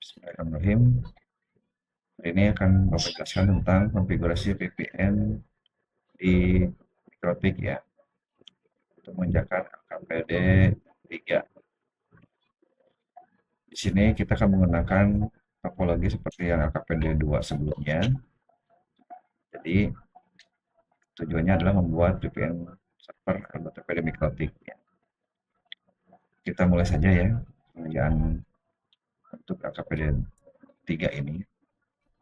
Bismillahirrahmanirrahim. Ini akan menjelaskan tentang konfigurasi VPN di Mikrotik ya, untuk menjaga KPD 3. Di sini kita akan menggunakan topologi seperti yang LKPD 2 sebelumnya. Jadi tujuannya adalah membuat VPN server LKPD Mikrotik ya. Kita mulai saja ya pengerjaan untuk LKPD 3 ini.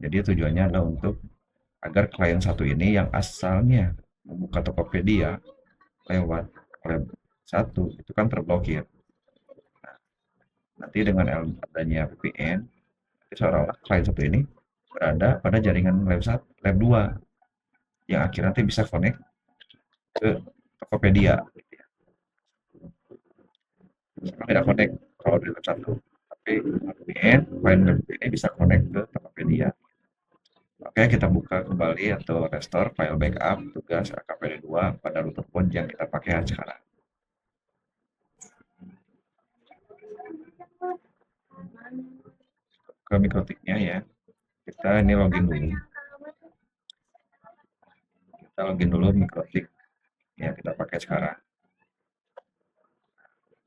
Jadi tujuannya adalah untuk agar klien satu ini yang asalnya membuka Tokopedia lewat web 1 itu kan terblokir. Nanti dengan adanya VPN, seolah-olah klien satu ini berada pada jaringan web 1, web 2 yang akhirnya nanti bisa connect ke Tokopedia. Misalkan tidak connect kalau di web 1, tapi VPN, klien web ini bisa connect ke Tokopedia. Oke, kita buka kembali atau restore file backup tugas AKPD 2 pada router pun yang kita pakai sekarang. Ke mikrotiknya ya, kita ini login dulu. Kita login dulu mikrotik yang kita pakai sekarang.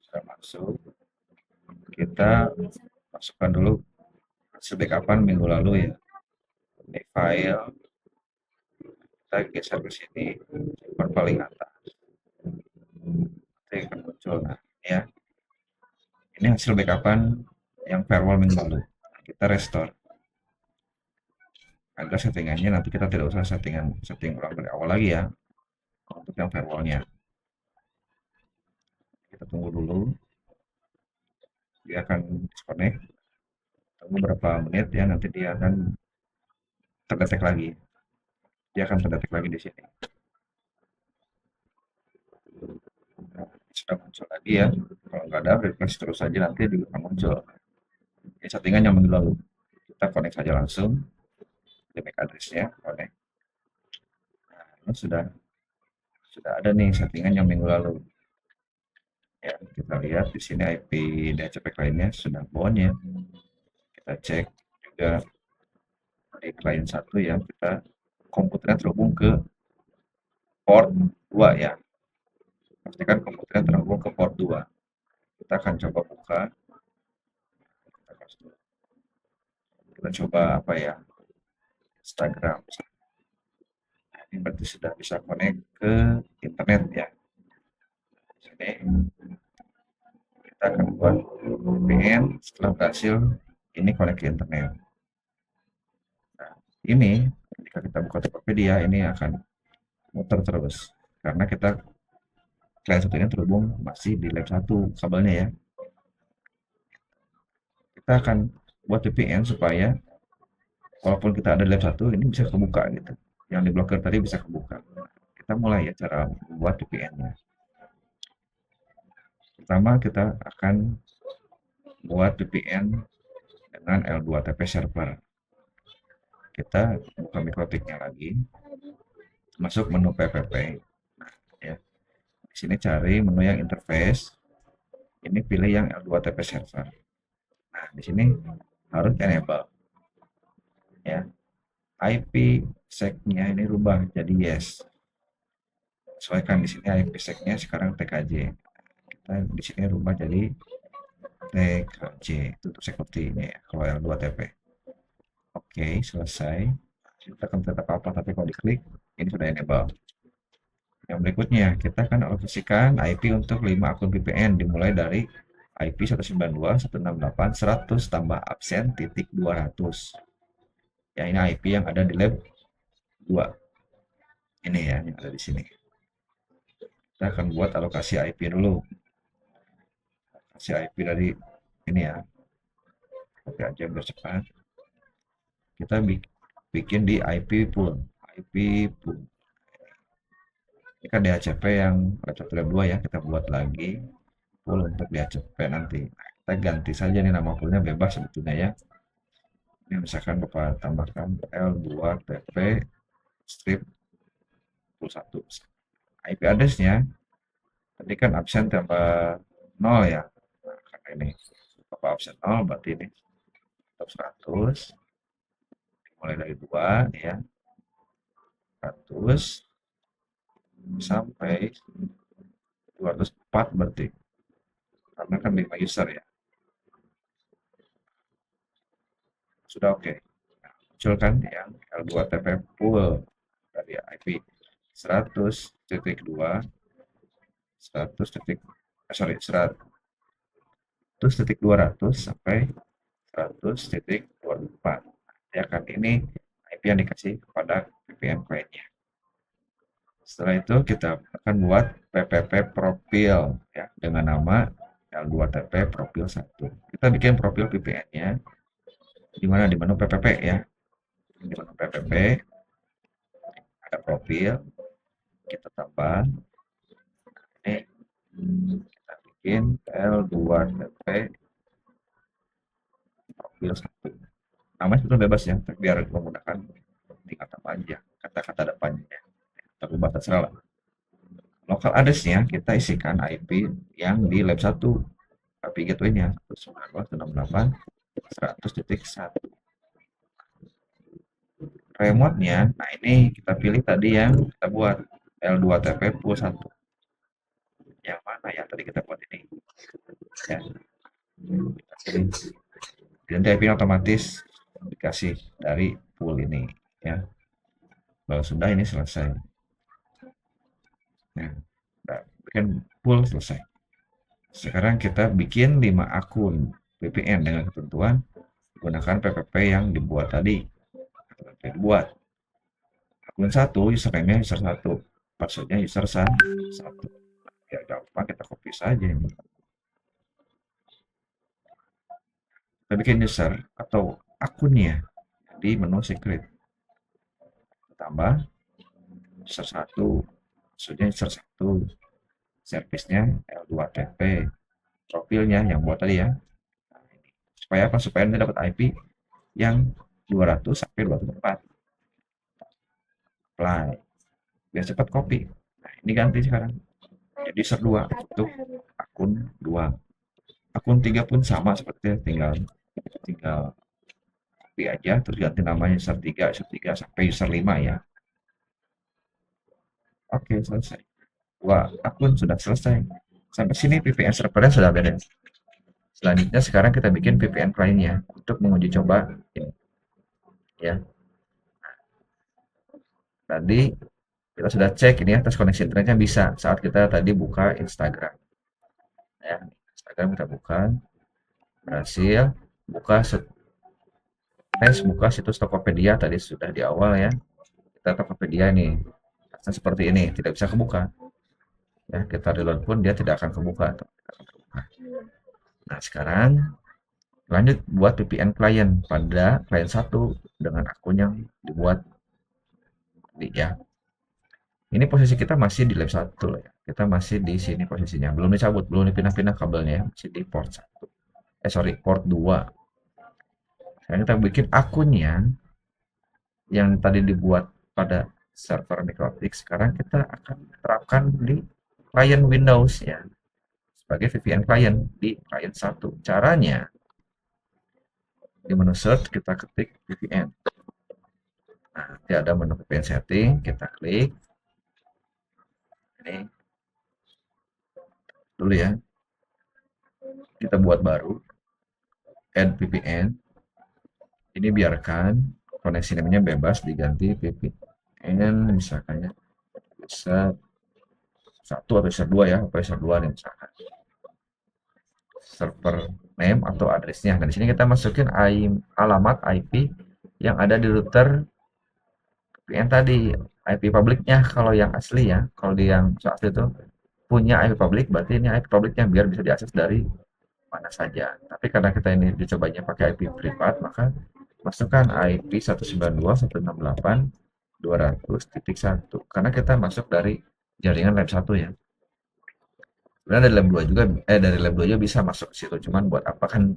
Sudah masuk, kita masukkan dulu hasil backupan minggu lalu ya. Ini file, kita geser ke sini, simpan paling atas. Nanti akan muncul, nah ya. Ini hasil backupan yang firewall minggu lalu. Kita restore. Agar settingannya nanti kita tidak usah setting ulang dari awal lagi ya. Untuk yang firewallnya. Kita tunggu dulu. Dia akan disconnect. Tunggu berapa menit ya, nanti dia akan terdetek lagi. Dia akan terdetek lagi di sini. Sudah muncul lagi ya. Kalau nggak ada, refresh terus saja nanti juga akan muncul. Ini settingan yang minggu lalu. Kita connect saja langsung. Di MAC address-nya, connect. Nah, ini sudah ada nih settingan yang minggu lalu. Ya, kita lihat di sini IP DHCP kliennya sudah on ya. Kita cek juga di klien 1 ya, kita komputernya terhubung ke port 2 ya. Pastikan komputernya terhubung ke port 2. Kita akan coba buka. Kita coba apa ya? Instagram. Nah, ini berarti sudah bisa connect ke internet ya. Sini kita akan buat VPN setelah berhasil ini connect ke internet. Nah, ini ketika kita buka Tokopedia ini akan muter terus karena kita klien satu ini terhubung masih di lab 1 kabelnya ya. Kita akan buat VPN supaya walaupun kita ada di lab 1 ini bisa kebuka gitu. Yang diblokir tadi bisa kebuka. Kita mulai ya cara membuat VPN-nya. Pertama kita akan buat VPN dengan L2TP server. Kita buka mikrotiknya lagi, masuk menu PPP. Nah, ya. Di sini cari menu yang interface. Ini pilih yang L2TP server. Nah, di sini harus enable. Ya. IP sec-nya ini rubah jadi yes. Sesuaikan di sini IP sec-nya sekarang TKJ. Kita di sini rubah jadi TKJ. Itu untuk security ini ya, kalau L2TP. Oke, selesai. Kita akan tetap apa tapi kalau diklik ini sudah enable. Yang berikutnya kita akan alokasikan IP untuk 5 akun VPN dimulai dari IP 192.168.100 tambah absen titik 200. Ya ini IP yang ada di lab 2. Ini ya yang ada di sini. Kita akan buat alokasi IP dulu. Alokasi IP dari ini ya. Oke aja biar cepat. Kita bikin di IP pool. IP pool. Ini kan DHCP yang lab 1 lab 2 ya. Kita buat lagi pool untuk DHCP nanti. Nah, kita ganti saja nih nama poolnya bebas sebetulnya ya. Ini misalkan Bapak tambahkan L2TP strip pool 1. IP address-nya tadi kan absen tambah 0 ya. Nah, karena ini Bapak absen 0 berarti ini cukup 100, mulai dari 2 ya, 100 sampai 204 berarti, karena kan 5 user ya. Sudah oke. Nah, munculkan yang L2TP pool dari IP 100.2 100 titik, sorry, 100.200 sampai 100.204. Ya kan, ini IP yang dikasih kepada VPN client-nya. Setelah itu kita akan buat PPP profil ya dengan nama L2TP profil 1. Kita bikin profil VPN-nya di mana, di menu PPP ya. Di menu PPP ada profil, kita tambah ini, kita bikin L2TP profil 1. Namanya sebetulnya bebas ya, tapi biar menggunakan tingkat apa aja kata-kata depannya, tapi batas lah. Local address-nya kita isikan IP yang di lab 1, IP gateway-nya 192.168.100.1. Remote-nya, nah ini kita pilih tadi yang kita buat L2TP pool 1. Yang mana ya tadi kita buat ini? Ya, kita pilih. Nanti IP otomatis dikasih dari pool ini ya. Kalau sudah, ini selesai. Nah, bikin pool selesai. Sekarang kita bikin 5 akun VPN dengan ketentuan gunakan PPP yang dibuat tadi. PPP dibuat. Akun 1, username-nya user 1, password-nya user 1. Ya gampang, kita copy saja ini. Kita bikin user atau akunnya di menu secret. Tambah user 1, password-nya user 1, service-nya L2TP, profilnya yang buat tadi ya. Supaya apa? Supaya nanti dapat IP yang 200 sampai 204. Apply. Biar cepat copy. Nah, ini ganti sekarang. Jadi user 2 untuk akun 2. Akun 3 pun sama seperti tinggal copy aja, terus ganti namanya user 3 sampai user 5 ya. Oke, selesai. 2 akun sudah selesai. Sampai sini VPN servernya sudah beres. Selanjutnya sekarang kita bikin VPN client-nya untuk menguji coba ini. Ya. Tadi kita sudah cek ini ya, tes koneksi internetnya bisa saat kita tadi buka Instagram. Ya, Instagram kita buka, berhasil. Buka situs Tokopedia tadi sudah di awal ya. Kita Tokopedia nih, seperti ini, tidak bisa kebuka. Ya, kita reload pun dia tidak akan kebuka. Nah, sekarang lanjut buat VPN client pada client 1 dengan akun yang dibuat ya. Ini posisi kita masih di lab 1 ya. Kita masih di sini posisinya. Belum dicabut, belum dipindah-pindah kabelnya, masih di port 1. Port 2. Sekarang kita bikin akunnya yang tadi dibuat pada server Mikrotik. Sekarang kita akan terapkan di client Windows ya. Sebagai VPN client di client 1. Caranya di menu search kita ketik VPN. Nah, nanti ada menu VPN setting, kita klik. Ini dulu ya. Kita buat baru add VPN. Ini biarkan koneksi namanya bebas, diganti VPN misalkan ya, bisa 1 atau user 2 ya, apa user 2 nih misalkan. Server name atau addressnya. Dan di sini kita masukin alamat IP yang ada di router VPN tadi, IP publiknya kalau yang asli ya. Kalau di yang asli itu punya IP publik, berarti ini IP publiknya biar bisa diakses dari mana saja. Tapi karena kita ini dicobanya pakai IP privat, maka masukkan IP 192.168.200.1 karena kita masuk dari jaringan lab 1 ya. Sebenarnya dari lab 2 juga dari lab 2 juga bisa masuk ke situ, cuman buat apa kan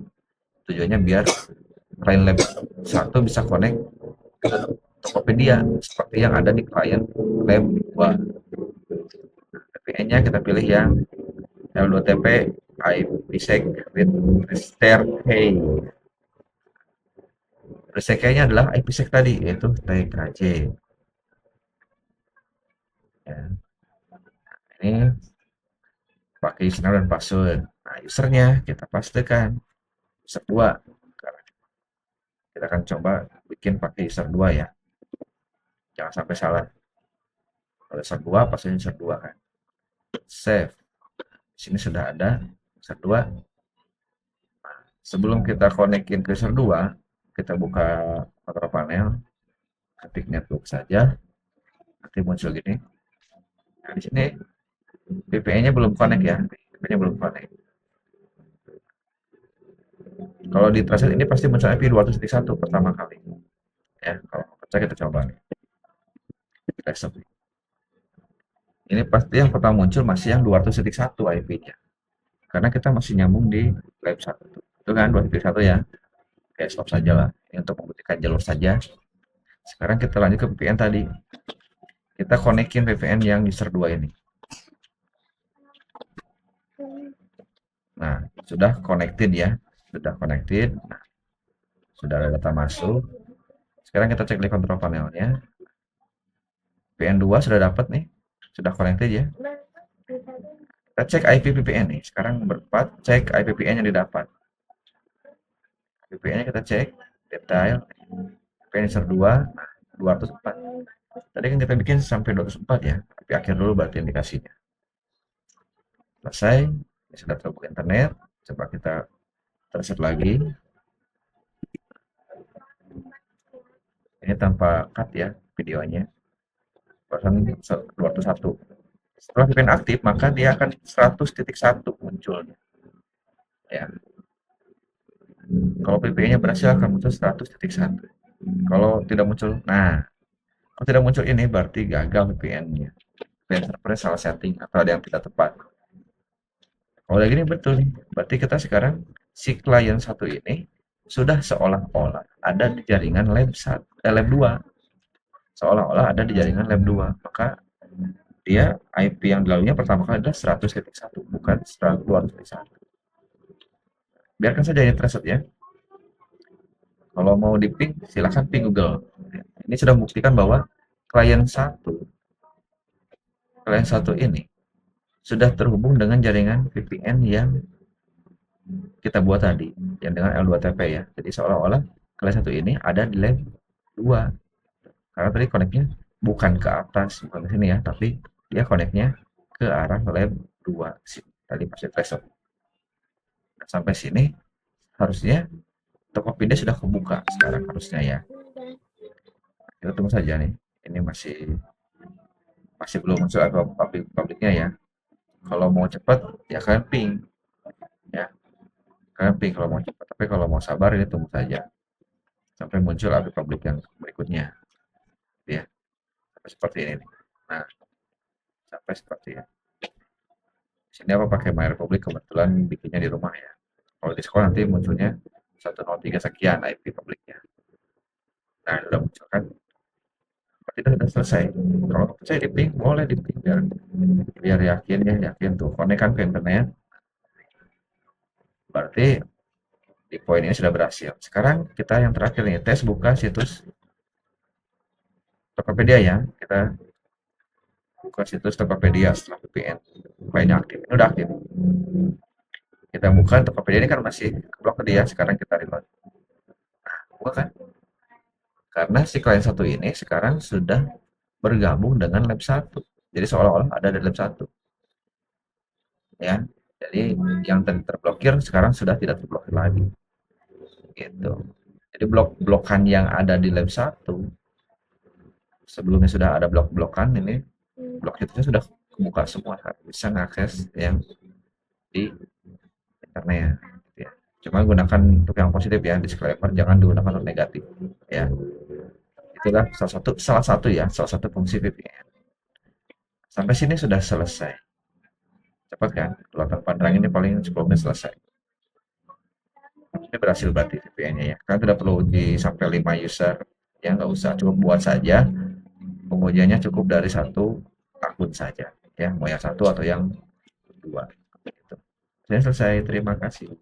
tujuannya biar klien lab 1 bisa connect ke Tokopedia seperti yang ada di klien lab 2. VPN-nya kita pilih yang L2TP IPsec with Restore Hey. TCK-nya adalah IPsec tadi, yaitu TKJ. Ya. Ini pakai username dan password. Nah, usernya kita pastikan user 2. Kita akan coba bikin pakai user 2 ya. Jangan sampai salah. Kalau user 2, password user 2 kan. Save. Di sini sudah ada user 2. Sebelum kita konekin ke user 2, kita buka control panel, ketik network saja. Nanti muncul gini. Nah, di sini VPN-nya belum connect ya. VPN-nya belum connect. Kalau di translate ini pasti muncul IP 200.1 pertama kali. Ya, kalau percaya kita coba nih. Kita stop. Ini pasti yang pertama muncul masih yang 200.1 IP-nya. Karena kita masih nyambung di lab 1. Itu kan 200.1 ya. Oke, stop saja lah. Ini untuk membuktikan jalur saja. Sekarang kita lanjut ke VPN tadi. Kita konekin VPN yang user 2 ini. Nah, sudah connected ya. Sudah connected. Nah, sudah ada data masuk. Sekarang kita cek di control panelnya. VPN 2 sudah dapat nih. Sudah connected ya. Kita cek IP VPN nih. Sekarang berempat cek IP VPN yang didapat. VPN-nya kita cek detail. VPN user 2, nah 204. Tadi kan kita bikin sampai 204 ya. Tapi akhir dulu berarti indikasinya. Selesai. Ini sudah terhubung internet. Coba kita terset lagi. Ini tanpa cut ya videonya. 201. Setelah VPN aktif, maka dia akan 100.1 munculnya. Ya. Kalau VPN-nya berhasil akan muncul 100.1. Kalau tidak muncul, nah, kalau tidak muncul ini berarti gagal VPN-nya. VPN server salah setting atau ada yang tidak tepat. Kalau kayak gini betul nih, berarti kita sekarang si klien satu ini sudah seolah-olah ada di jaringan lab 2. Seolah-olah ada di jaringan lab 2. Maka dia IP yang dilaluinya pertama kali adalah 100.1, bukan 200.1. Biarkan saja ini preset ya. Kalau mau di ping, silahkan ping Google. Ini sudah membuktikan bahwa klien satu ini sudah terhubung dengan jaringan VPN yang kita buat tadi, yang dengan L2TP ya. Jadi seolah-olah klien satu ini ada di lab 2. Karena tadi connect-nya bukan ke atas, bukan ke sini ya, tapi dia connect-nya ke arah lab 2. Tadi masih threshold. Nah, sampai sini harusnya Tokopedia sudah kebuka sekarang harusnya ya. Kita tunggu saja nih. Ini masih belum muncul apa publiknya ya. Kalau mau cepat ya kalian ping. Ya. Kalian ping kalau mau cepat. Tapi kalau mau sabar ini tunggu saja sampai muncul update publik yang berikutnya. Ya. Sampai seperti ini nih. Nah, sampai seperti ya. Sini apa pakai My Republic kebetulan bikinnya di rumah ya. Kalau di sekolah nanti munculnya 103 sekian IP publiknya. Nah, sudah muncul kan? Berarti itu sudah selesai. Kalau percaya di ping, boleh di ping biar yakin ya, yakin tuh. Connect kan ke internet. Berarti di poin ini sudah berhasil. Sekarang kita yang terakhir nih, tes buka situs Tokopedia ya. Kita buka situs Tokopedia setelah VPN. Lainnya aktif. Ini udah aktif. Kita buka Tokopedia ini kan masih blok dia. Sekarang kita reload. Nah, buka kan? Karena si klien satu ini sekarang sudah bergabung dengan lab 1. Jadi seolah-olah ada di lab 1. Ya. Jadi yang tadi terblokir sekarang sudah tidak terblokir lagi. Gitu. Jadi blok-blokan yang ada di lab 1 sebelumnya sudah ada blok-blokan, ini blok itu sudah kebuka semua, bisa mengakses yang di internet ya. Cuma gunakan untuk yang positif ya, disclaimer jangan digunakan untuk negatif ya. Itulah salah satu fungsi VPN. Sampai sini sudah selesai. Cepat kan? Kalau tanpa terang ini paling 10 menit selesai. Ini berhasil berarti VPN-nya ya. Karena tidak perlu uji sampai 5 user. Ya nggak usah, cukup buat saja. Pengujiannya cukup dari satu akun saja. Ya, mau yang satu atau yang dua. Gitu. Sudah selesai. Terima kasih.